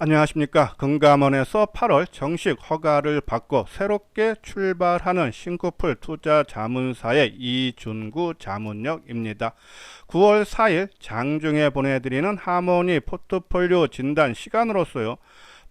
안녕하십니까. 금감원에서 8월 정식 허가를 받고 새롭게 출발하는 싱크풀 투자자문사의 이준구 자문역입니다. 9월 4일 장중에 보내드리는 하모니 포트폴리오 진단 시간으로서요,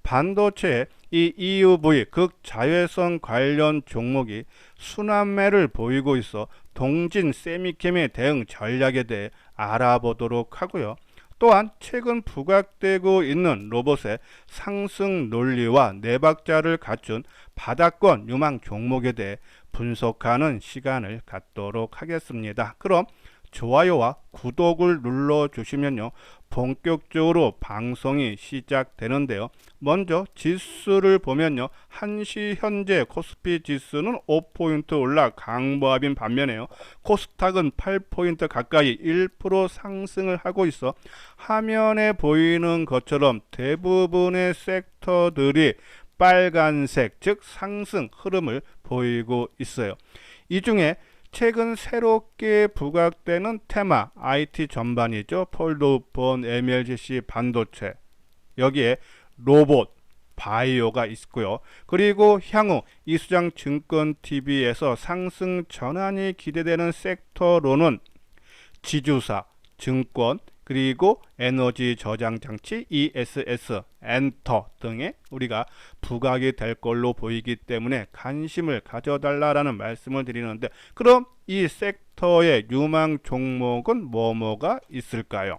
반도체 이 EUV 극자외선 관련 종목이 순환매를 보이고 있어 동진 세미캠의 대응 전략에 대해 알아보도록 하고요. 또한 최근 부각되고 있는 로봇의 상승 논리와 내박자를 갖춘 바닥권 유망 종목에 대해 분석하는 시간을 갖도록 하겠습니다. 그럼 좋아요와 구독을 눌러주시면요, 본격적으로 방송이 시작되는데요. 먼저 지수를 보면요, 한시 현재 코스피 지수는 5포인트 올라 강보합인 반면에요, 코스닥은 8포인트 가까이 1% 상승을 하고 있어 화면에 보이는 것처럼 대부분의 섹터들이 빨간색, 즉 상승 흐름을 보이고 있어요. 이 중에 최근 새롭게 부각되는 테마 IT 전반이죠. 폴더폰, MLCC, 반도체, 여기에 로봇, 바이오가 있고요. 그리고 향후 이수장 증권TV에서 상승 전환이 기대되는 섹터로는 지주사, 증권, 그리고 에너지 저장 장치, ESS, 엔터 등에 우리가 부각이 될 걸로 보이기 때문에 관심을 가져달라는 말씀을 드리는데, 그럼 이 섹터의 유망 종목은 뭐가 있을까요?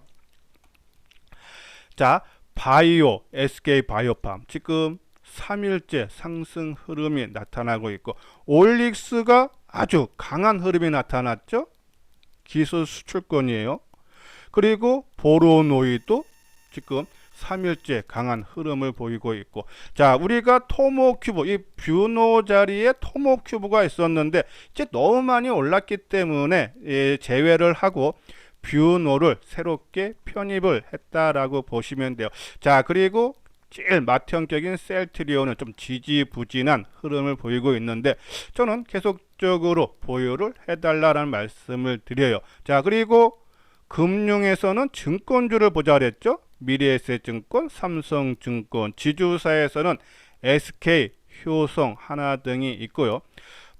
자, 바이오, SK바이오팜 지금 3일째 상승 흐름이 나타나고 있고, 올릭스가 아주 강한 흐름이 나타났죠. 기술 수출권이에요. 그리고 보로노이도 지금 3일째 강한 흐름을 보이고 있고, 자, 우리가 토모큐브, 이 뷰노 자리에 토모큐브가 있었는데 이제 너무 많이 올랐기 때문에 제외를 하고 뷰노를 새롭게 편입을 했다라고 보시면 돼요. 자, 그리고 제일 맏형격인 셀트리온은 좀 지지부진한 흐름을 보이고 있는데 저는 계속적으로 보유를 해달라는 말씀을 드려요. 자, 그리고 금융에서는 증권주를 보자 그랬죠. 미래에셋증권, 삼성증권, 지주사에서는 SK, 효성, 하나 등이 있고요.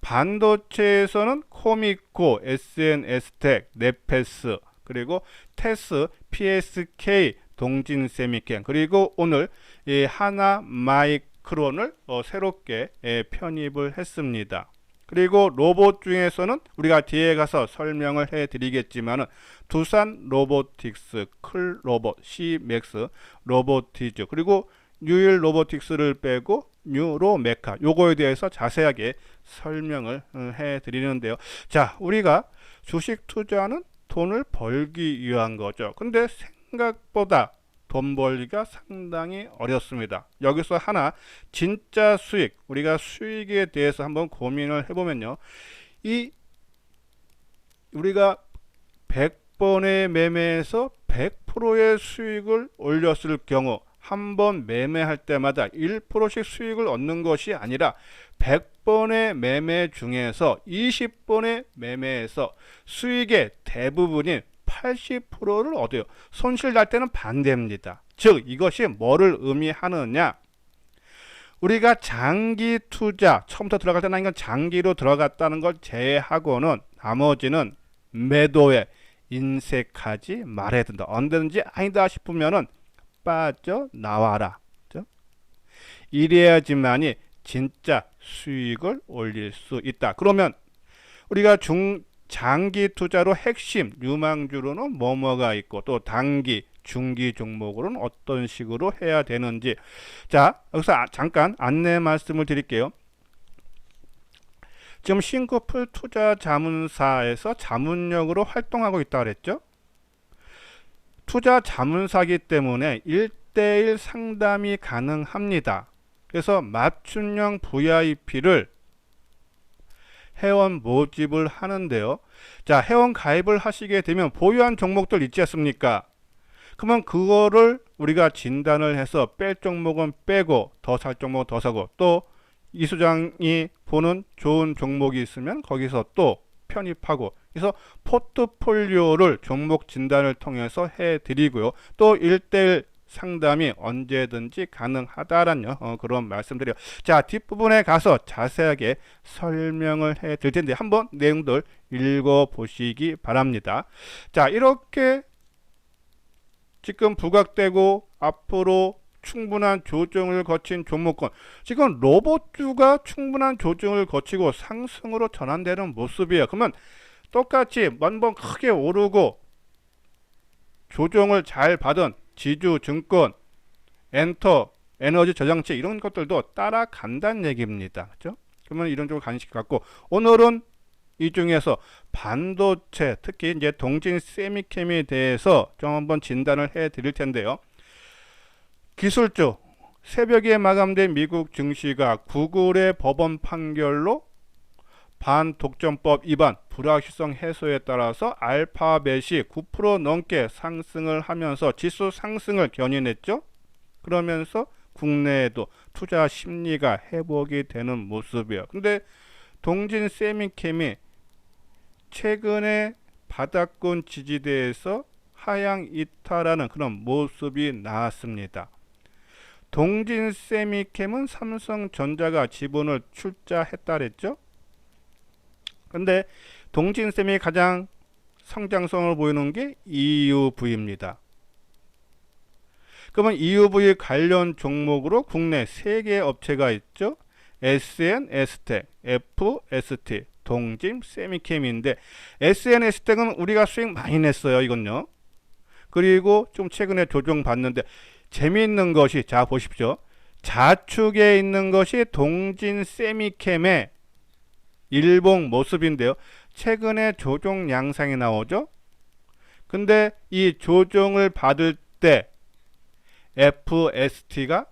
반도체에서는 코미코, SNS텍, 네페스, 그리고 테스, PSK, 동진세미캠, 그리고 오늘 이 하나마이크론을 새롭게 편입을 했습니다. 그리고 로봇 중에서는 우리가 뒤에 가서 설명을 해드리겠지만 두산 로보틱스, 클로봇, 시맥스, 로보티즈, 그리고 뉴일 로보틱스를 빼고 뉴로메카, 요거에 대해서 자세하게 설명을 해드리는데요. 자, 우리가 주식 투자는 돈을 벌기 위한 거죠. 근데 생각보다 돈 벌기가 상당히 어렵습니다. 여기서 하나 진짜 수익, 우리가 수익에 대해서 한번 고민을 해보면요, 이 우리가 100번의 매매에서 100%의 수익을 올렸을 경우 한 번 매매할 때마다 1%씩 수익을 얻는 것이 아니라 100번의 매매 중에서 20번의 매매에서 수익의 대부분인 80%를 얻어요. 손실 날 때는 반대입니다. 즉 이것이 뭐를 의미하느냐, 우리가 장기 투자 처음부터 들어갈 때는 이건 장기로 들어갔다는 걸 제외하고는 나머지는 매도에 인색하지 말아야 된다. 언제든지 아니다 싶으면은 빠져나와라. 그렇죠? 이래야지만이 진짜 수익을 올릴 수 있다. 그러면 우리가 장기 투자로 핵심 유망주로는 뭐가 있고, 또 단기 중기 종목으로는 어떤 식으로 해야 되는지, 자, 여기서 잠깐 안내 말씀을 드릴게요. 지금 싱크풀 투자자문사에서 자문역으로 활동하고 있다 그랬죠. 투자 자문사기 때문에 1대1 상담이 가능합니다. 그래서 맞춤형 VIP를 회원 모집을 하는데요. 자, 회원 가입을 하시게 되면 보유한 종목들 있지 않습니까? 그러면 그거를 우리가 진단을 해서 뺄 종목은 빼고 더 살 종목은 더 사고, 또 이수장이 보는 좋은 종목이 있으면 거기서 또 편입하고, 그래서 포트폴리오를 종목 진단을 통해서 해드리고요. 또 1대1 상담이 언제든지 가능하다라는 그런 말씀드려요. 자, 뒷부분에 가서 자세하게 설명을 해 드릴 텐데 한번 내용들 읽어 보시기 바랍니다. 자, 이렇게 지금 부각되고 앞으로 충분한 조정을 거친 종목군, 지금 로봇주가 충분한 조정을 거치고 상승으로 전환되는 모습이에요. 그러면 똑같이 한번 크게 오르고 조정을 잘 받은 지주증권, 엔터, 에너지 저장치 이런 것들도 따라간다는 얘기입니다. 그렇죠? 그러면 이런 쪽으로 관심 갖고, 오늘은 이 중에서 반도체, 특히 이제 동진 세미캠에 대해서 좀 한번 진단을 해 드릴 텐데요. 기술주, 새벽에 마감된 미국 증시가 구글의 법원 판결로 반독점법 위반, 불확실성 해소에 따라서 알파벳이 9% 넘게 상승을 하면서 지수 상승을 견인했죠. 그러면서 국내에도 투자 심리가 회복이 되는 모습이에요. 근데 동진 세미캠이 최근에 바닥권 지지대에서 하향 이탈하는 그런 모습이 나왔습니다. 동진 세미캠은 삼성전자가 지분을 출자했다 그랬죠. 근데 동진셈이 가장 성장성을 보이는 게 EUV입니다. 그러면 EUV 관련 종목으로 국내 3개 업체가 있죠. SNS텍, FST, 동진 세미캠인데 SNS텍은 우리가 수익 많이 냈어요. 이건요. 그리고 좀 최근에 조정받는데 재미있는 것이, 자 보십시오. 좌측에 있는 것이 동진 세미캠의 일봉 모습인데요. 최근에 조정 양상이 나오죠. 근데 이 조정을 받을 때 FST가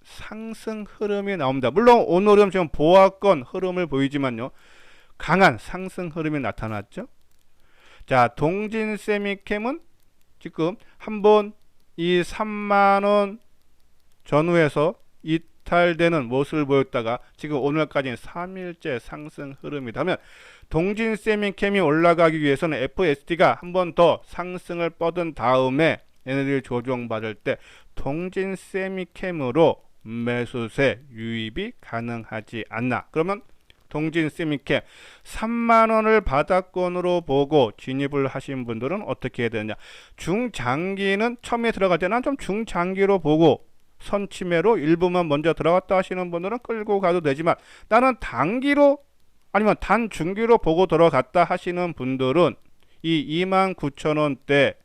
상승 흐름이 나옵니다. 물론 오늘은 지금 보합권 흐름을 보이지만요. 강한 상승 흐름이 나타났죠. 자, 동진 세미캠은 지금 한번 이 3만원 전후에서 이탈되는 모습을 보였다가 지금 오늘까지는 3일째 상승 흐름이다 면 동진 세미캠이 올라가기 위해서는 FST가 한 번 더 상승을 뻗은 다음에 얘네들이 조정받을 때 동진 세미캠으로 매수세 유입이 가능하지 않나. 그러면 동진 세미캠 3만원을 바닥권으로 보고 진입을 하신 분들은 어떻게 해야 되느냐. 중장기는 처음에 들어갈 때는 좀 중장기로 보고 선침해로 일부만 먼저 들어갔다 하시는 분들은 끌고 가도 되지만, 나는 단기로 아니면 단중기로 보고 들어갔다 하시는 분들은 이 29,000원대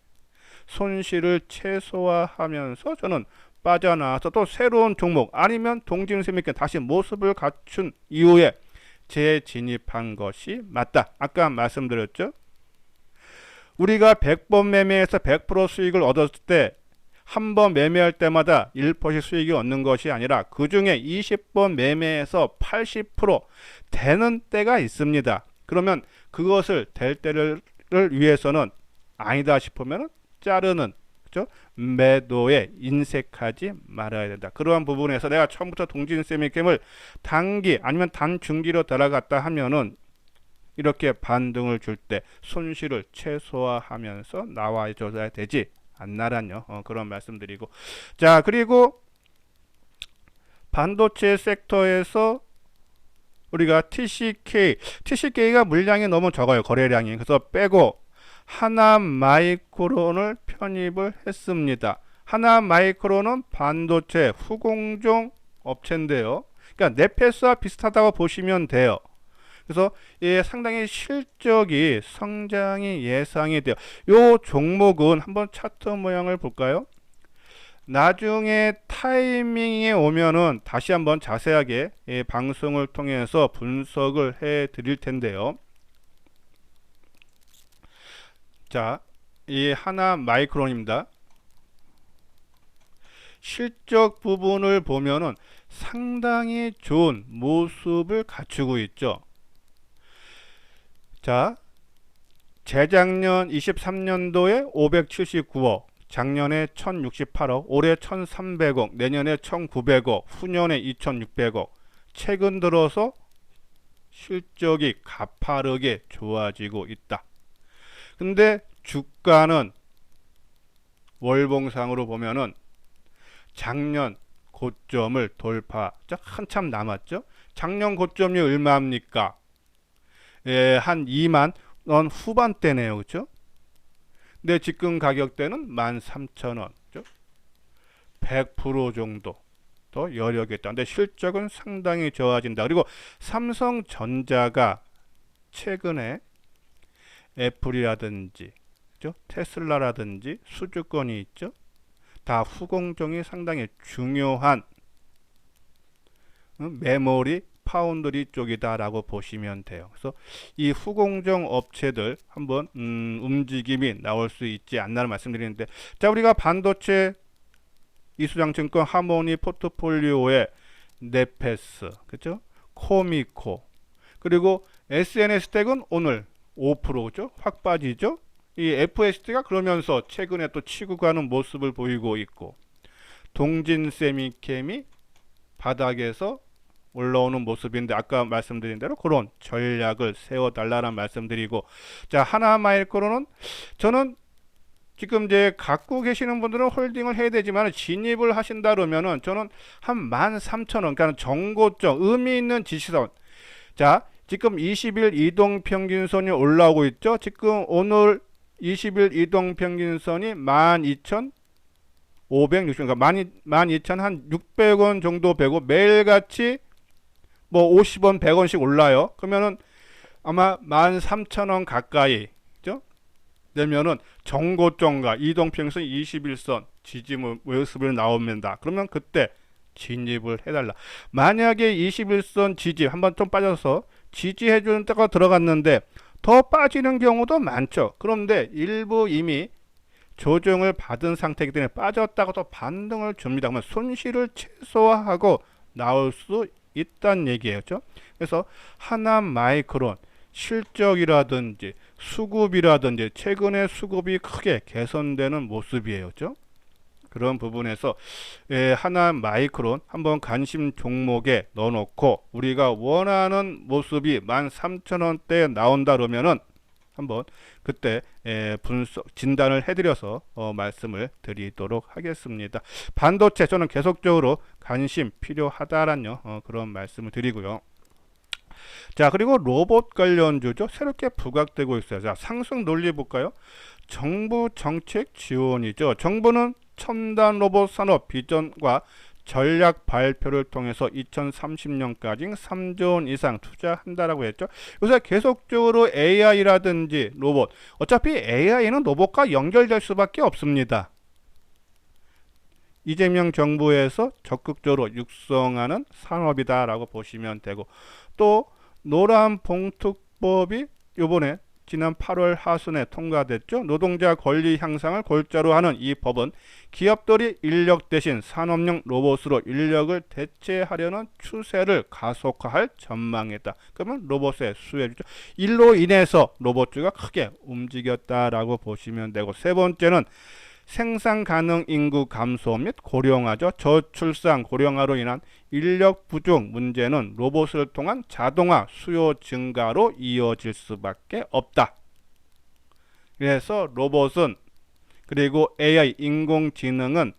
손실을 최소화하면서 저는 빠져나와서 또 새로운 종목 아니면 동진세미캠 다시 모습을 갖춘 이후에 재진입한 것이 맞다. 아까 말씀드렸죠. 우리가 100번 매매해서 100% 수익을 얻었을 때 한 번 매매할 때마다 1% 수익이 얻는 것이 아니라 그 중에 20번 매매해서 80% 되는 때가 있습니다. 그러면 그것을 될 때를 위해서는 아니다 싶으면 자르는, 그렇죠? 매도에 인색하지 말아야 된다. 그러한 부분에서 내가 처음부터 동진 세미캠을 단기 아니면 단중기로 들어갔다 하면은 이렇게 반등을 줄 때 손실을 최소화하면서 나와줘야 되지 않나란요. 그런 말씀드리고, 자, 그리고 반도체 섹터에서 우리가 TCK가 물량이 너무 적어요. 거래량이. 그래서 빼고 하나마이크론을 편입을 했습니다. 하나마이크론은 반도체 후공정 업체인데요. 그러니까 네페스와 비슷하다고 보시면 돼요. 그래서 상당히 실적이 성장이 예상이 돼요. 요 종목은 한번 차트 모양을 볼까요? 나중에 타이밍에 오면은 다시 한번 자세하게 방송을 통해서 분석을 해 드릴 텐데요. 자, 이 하나 마이크론입니다. 실적 부분을 보면은 상당히 좋은 모습을 갖추고 있죠. 자, 재작년 23년도에 579억, 작년에 1068억, 올해 1300억, 내년에 1900억, 후년에 2600억. 최근 들어서 실적이 가파르게 좋아지고 있다. 근데 주가는 월봉상으로 보면은 작년 고점을 돌파. 한참 남았죠. 작년 고점이 얼마입니까? 예, 한 2만 원 후반대네요. 그렇죠? 근데 지금 가격대는 13,000원. 100% 정도 더 여력이 있다. 근데 실적은 상당히 좋아진다. 그리고 삼성전자가 최근에 애플이라든지 그죠? 테슬라라든지 수주권이 있죠. 다 후공정이 상당히 중요한 메모리 파운드리 쪽이다라고 보시면 돼요. 그래서 이 후공정 업체들 한번 움직임이 나올 수 있지 않나를 말씀드리는데, 자, 우리가 반도체 이수장증권 하모니 포트폴리오에 네페스, 그죠? 코미코, 그리고 SNS텍은 오늘 5%죠? 확 빠지죠? 이 FST가 그러면서 최근에 또 치고 가는 모습을 보이고 있고, 동진세미캠이 바닥에서 올라오는 모습인데, 아까 말씀드린 대로 그런 전략을 세워달라는 말씀드리고, 자, 하나마이크로는 저는 지금 이제 갖고 계시는 분들은 홀딩을 해야 되지만 진입을 하신다 그러면은 저는 한 13,000원, 그러니까 정고점, 의미 있는 지지선. 자, 지금 20일 이동평균선이 올라오고 있죠. 지금 오늘 20일 이동평균선이 12,560원, 그러니까 12,600원 정도 되고 매일같이 뭐 50원, 100원씩 올라요. 그러면은 아마 13,000원 가까이 되면은 정고점과 이동평균선 21선 지지 모습을 나옵니다. 그러면 그때 진입을 해달라. 만약에 21선 지지 한번 좀 빠져서 지지해주는 때가 들어갔는데 더 빠지는 경우도 많죠. 그런데 일부 이미 조정을 받은 상태이기 때문에 빠졌다가 또 반등을 줍니다. 그러면 손실을 최소화하고 나올 수 있다는 얘기예요. 그래서 하나마이크론 실적이라든지 수급이라든지 최근에 수급이 크게 개선되는 모습이에요. 그런 부분에서 하나마이크론 한번 관심 종목에 넣어놓고 우리가 원하는 모습이 13,000원대에 나온다 그러면은 한번 그때 분석 진단을 해드려서 말씀을 드리도록 하겠습니다. 반도체 저는 계속적으로 관심 필요하다라는 그런 말씀을 드리고요. 자, 그리고 로봇 관련주죠. 새롭게 부각되고 있어요. 자, 상승 논리 볼까요? 정부 정책 지원이죠. 정부는 첨단 로봇 산업 비전과 전략 발표를 통해서 2030년까지 3조 원 이상 투자한다라고 했죠. 요새 계속적으로 AI라든지 로봇, 어차피 AI는 로봇과 연결될 수밖에 없습니다. 이재명 정부에서 적극적으로 육성하는 산업이다라고 보시면 되고, 또 노란봉투법이 요번에 지난 8월 하순에 통과됐죠. 노동자 권리 향상을 골자로 하는 이 법은 기업들이 인력 대신 산업용 로봇으로 인력을 대체하려는 추세를 가속화할 전망이다. 그러면 로봇의 수혜주죠. 일로 인해서 로봇주가 크게 움직였다라고 보시면 되고, 세 번째는 생산 가능 인구 감소 및 고령화죠. 저출산 고령화로 인한 인력 부족 문제는 로봇을 통한 자동화 수요 증가로 이어질 수밖에 없다. 그래서 로봇은, 그리고 AI 인공지능은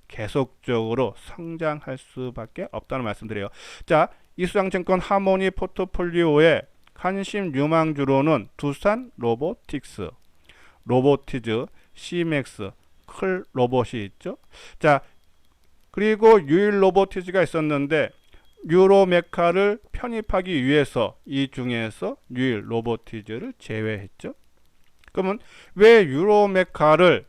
계속적으로 성장할 수밖에 없다는 말씀드려요. 자, 이수장증권 하모니 포트폴리오의 관심 유망주로는 두산 로보틱스, 로보티즈, 시맥스, 클 로봇이 있죠. 자, 그리고 유일 로보티즈가 있었는데 유로메카를 편입하기 위해서 이 중에서 유일 로보티즈를 제외했죠. 그러면 왜 유로메카를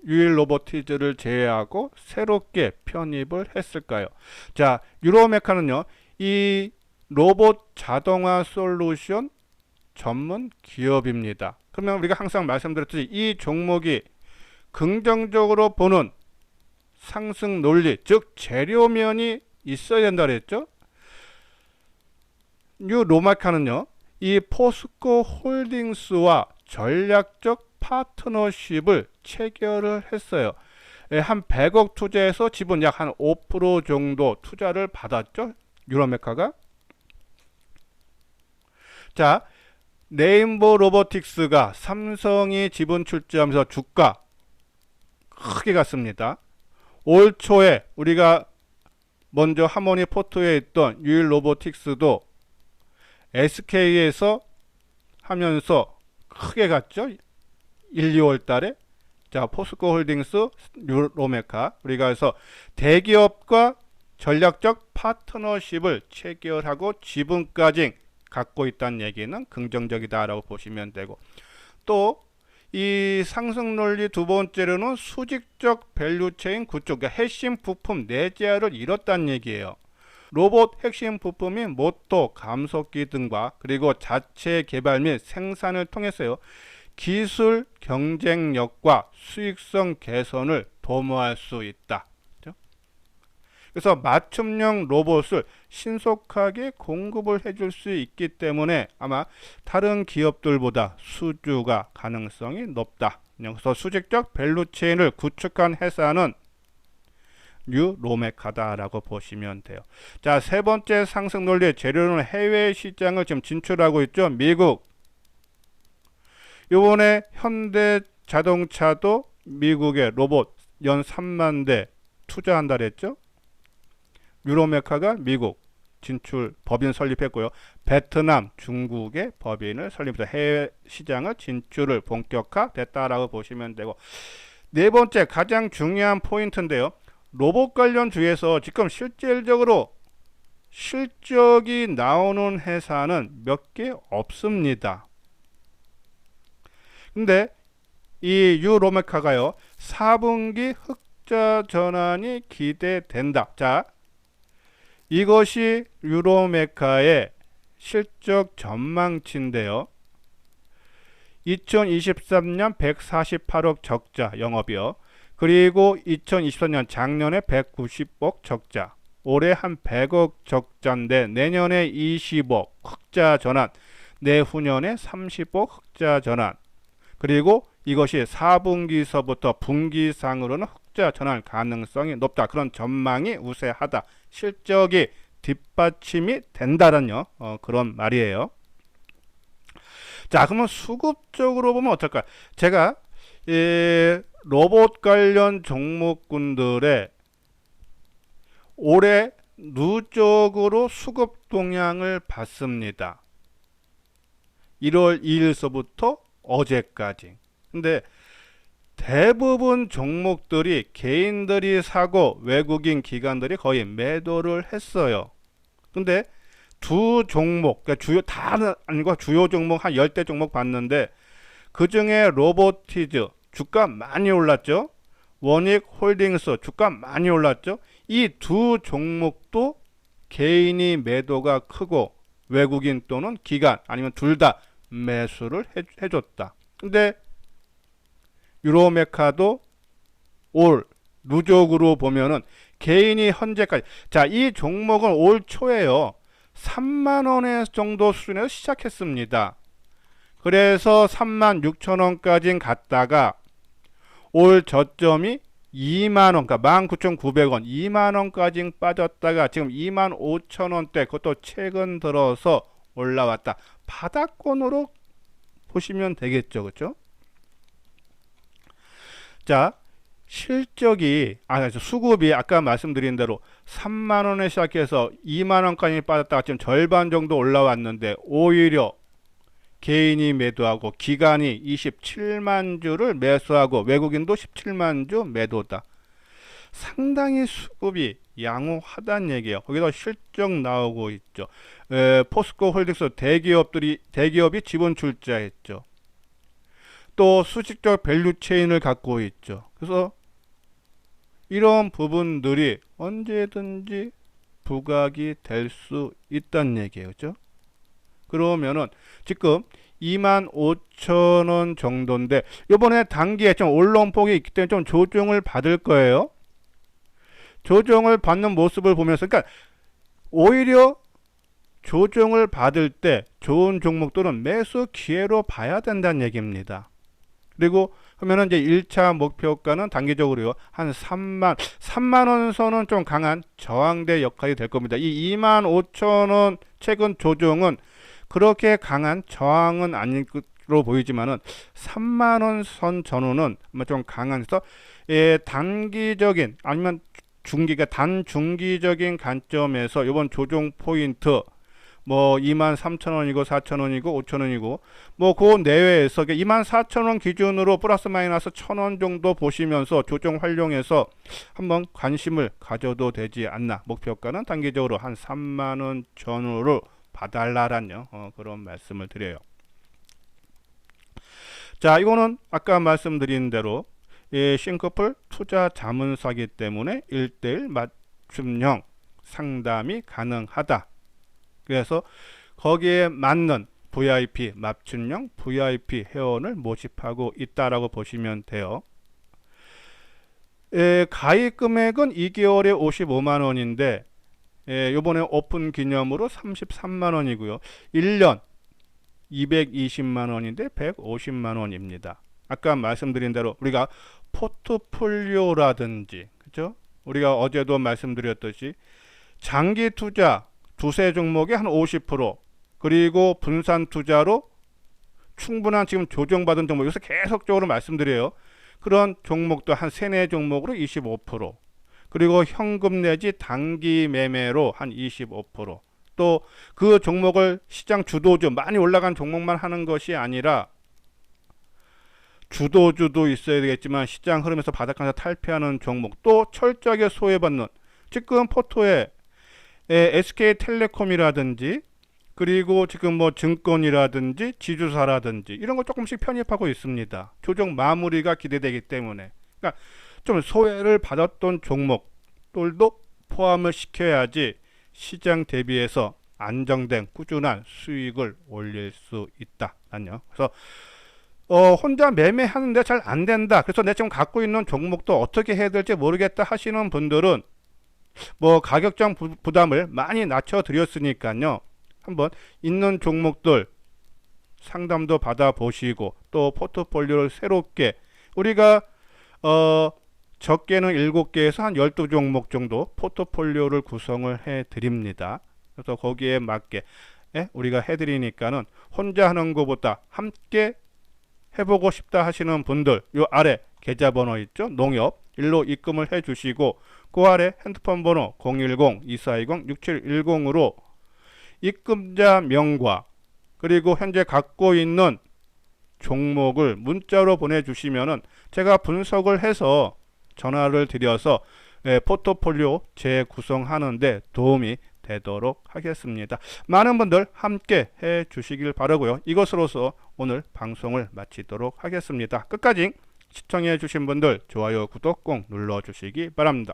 유일 로보티즈를 제외하고 새롭게 편입을 했을까요? 자, 유로메카는요, 이 로봇 자동화 솔루션 전문 기업입니다. 그러면 우리가 항상 말씀드렸듯이 이 종목이 긍정적으로 보는 상승 논리, 즉 재료면이 있어야 된다 그랬죠. 유로메카는요, 이 포스코 홀딩스와 전략적 파트너십을 체결을 했어요. 한 100억 투자해서 지분 약 한 5% 정도 투자를 받았죠. 유로메카가. 자, 레인보우 로보틱스가 삼성이 지분 출자하면서 주가 크게 갔습니다. 올 초에 우리가 먼저 하모니 포트에 있던 유일 로보틱스도 SK에서 하면서 크게 갔죠. 1, 2월 달에. 자, 포스코 홀딩스, 유로메카. 우리가 해서 대기업과 전략적 파트너십을 체결하고 지분까지 갖고 있다는 얘기는 긍정적이다라고 보시면 되고, 또 이 상승 논리 두 번째로는 수직적 밸류체인 구축, 그러니까 핵심 부품 내재화를 이뤘다는 얘기예요. 로봇 핵심 부품인 모터, 감속기 등과 그리고 자체 개발 및 생산을 통해서요, 기술 경쟁력과 수익성 개선을 도모할 수 있다. 그래서 맞춤형 로봇을 신속하게 공급을 해줄 수 있기 때문에 아마 다른 기업들보다 수주가 가능성이 높다. 그래서 수직적 밸류체인을 구축한 회사는 유로메카다라고 보시면 돼요. 자, 세 번째 상승 논리의 재료는 해외 시장을 지금 진출하고 있죠. 미국. 이번에 현대 자동차도 미국의 로봇 연 3만 대 투자한다 그랬죠. 유로메카가 미국 진출 법인 설립했고요. 베트남, 중국의 법인을 설립해서 해외 시장을 진출을 본격화됐다라고 보시면 되고, 네 번째 가장 중요한 포인트인데요. 로봇 관련 주에서 지금 실질적으로 실적이 나오는 회사는 몇 개 없습니다. 근데 이 유로메카가요, 4분기 흑자 전환이 기대된다. 자, 이것이 유로메카의 실적 전망치인데요. 2023년 148억 적자 영업이요. 그리고 2024년 작년에 190억 적자. 올해 한 100억 적자인데 내년에 20억 흑자 전환. 내후년에 30억 흑자 전환. 그리고 이것이 4분기서부터 분기상으로는 흑자 전환 가능성이 높다. 그런 전망이 우세하다. 실적이 뒷받침이 된다는 그런 말이에요. 자, 그러면 수급적으로 보면 어떨까요? 제가 로봇 관련 종목군들의 올해 누적으로 수급 동향을 봤습니다. 1월 2일서부터 어제까지. 근데 대부분 종목들이 개인들이 사고 외국인 기관들이 거의 매도를 했어요. 근데 두 종목, 그러니까 주요 다 아니고 주요 종목 한 10대 종목 봤는데 그 중에 로보티즈 주가 많이 올랐죠. 원익 홀딩스 주가 많이 올랐죠. 이 두 종목도 개인이 매도가 크고 외국인 또는 기관 아니면 둘 다 매수를 해줬다. 근데 유로메카도 올 누적으로 보면은 개인이 현재까지, 자, 이 종목은 올 초에요 3만원 정도 수준에서 시작했습니다. 그래서 36,000원까지 갔다가 올 저점이 2만원, 그러니까 19,900원, 2만원까지 빠졌다가 지금 25,000원대, 그것도 최근 들어서 올라왔다. 바닥권으로 보시면 되겠죠. 그렇죠? 자, 실적이 수급이 아까 말씀드린 대로 3만원에 시작해서 2만원까지 빠졌다가 지금 절반 정도 올라왔는데 오히려 개인이 매도하고 기관이 27만 주를 매수하고 외국인도 17만 주 매도다. 상당히 수급이 양호하다는 얘기예요. 거기서 실적 나오고 있죠. 포스코 홀딩스 대기업이 지분 출자했죠. 또 수직적 밸류 체인을 갖고 있죠. 그래서 이런 부분들이 언제든지 부각이 될 수 있다는 얘기예요. 그렇죠? 그러면은 지금 25,000원 정도인데 이번에 단기에 좀 올라온폭이 있기 때문에 좀 조정을 받을 거예요. 조정을 받는 모습을 보면서, 그러니까 오히려 조정을 받을 때 좋은 종목들은 매수 기회로 봐야 된다는 얘기입니다. 그리고 그러면은 이제 1차 목표가는 단기적으로요 한 3만 원 선은 좀 강한 저항대 역할이 될 겁니다. 이 25,000원 최근 조정은 그렇게 강한 저항은 아니로 보이지만은 3만원 선 전후는 좀 강한서 단기적인 아니면 중기가 단중기적인 관점에서 이번 조정 포인트 뭐 23,000원이고 4,000원이고 5,000원이고 뭐 그 내외에서 24,000원 기준으로 플러스 마이너스 1,000원 정도 보시면서 조정 활용해서 한번 관심을 가져도 되지 않나. 목표가는 단기적으로 한 3만원 전후로 봐달라라는 그런 말씀을 드려요. 자, 이거는 아까 말씀드린 대로 싱크풀 투자 자문사기 때문에 1:1 맞춤형 상담이 가능하다. 그래서 거기에 맞는 VIP 맞춤형 VIP 회원을 모집하고 있다라고 보시면 돼요. 가입 금액은 2개월에 55만 원인데 이번에 오픈 기념으로 33만 원이고요. 1년 220만 원인데 150만 원입니다. 아까 말씀드린 대로 우리가 포트폴리오라든지 그죠? 우리가 어제도 말씀드렸듯이 장기 투자 두세 종목에 한 50% 그리고 분산 투자로 충분한 지금 조정받은 종목 여기서 계속적으로 말씀드려요. 그런 종목도 한 3, 4종목으로 25% 그리고 현금 내지 단기 매매로 한 25% 또 그 종목을 시장 주도주 많이 올라간 종목만 하는 것이 아니라 주도주도 있어야 되겠지만 시장 흐름에서 바닥권에서 탈피하는 종목 또 철저하게 소외받는 지금 포토에 SK텔레콤이라든지 그리고 지금 뭐 증권이라든지 지주사라든지 이런 거 조금씩 편입하고 있습니다. 조정 마무리가 기대되기 때문에 그러니까 좀 소외를 받았던 종목들도 포함을 시켜야지 시장 대비해서 안정된 꾸준한 수익을 올릴 수 있다요. 그래서 혼자 매매하는데 잘 안 된다. 그래서 내가 지금 갖고 있는 종목도 어떻게 해야 될지 모르겠다 하시는 분들은 뭐 가격장 부담을 많이 낮춰 드렸으니까요. 한번 있는 종목들 상담도 받아 보시고 또 포트폴리오를 새롭게 우리가 적게는 7개에서 한 12종목 정도 포트폴리오를 구성을 해 드립니다. 그래서 거기에 맞게 우리가 해 드리니까는 혼자 하는 것보다 함께 해보고 싶다 하시는 분들 요 아래 계좌번호 있죠? 농협 일로 입금을 해 주시고 그 아래 핸드폰 번호 010-2420-6710으로 입금자 명과 그리고 현재 갖고 있는 종목을 문자로 보내주시면은 제가 분석을 해서 전화를 드려서 포트폴리오 재구성하는데 도움이 되도록 하겠습니다. 많은 분들 함께 해 주시길 바라고요. 이것으로서 오늘 방송을 마치도록 하겠습니다. 끝까지 시청해 주신 분들 좋아요 구독 꼭 눌러 주시기 바랍니다.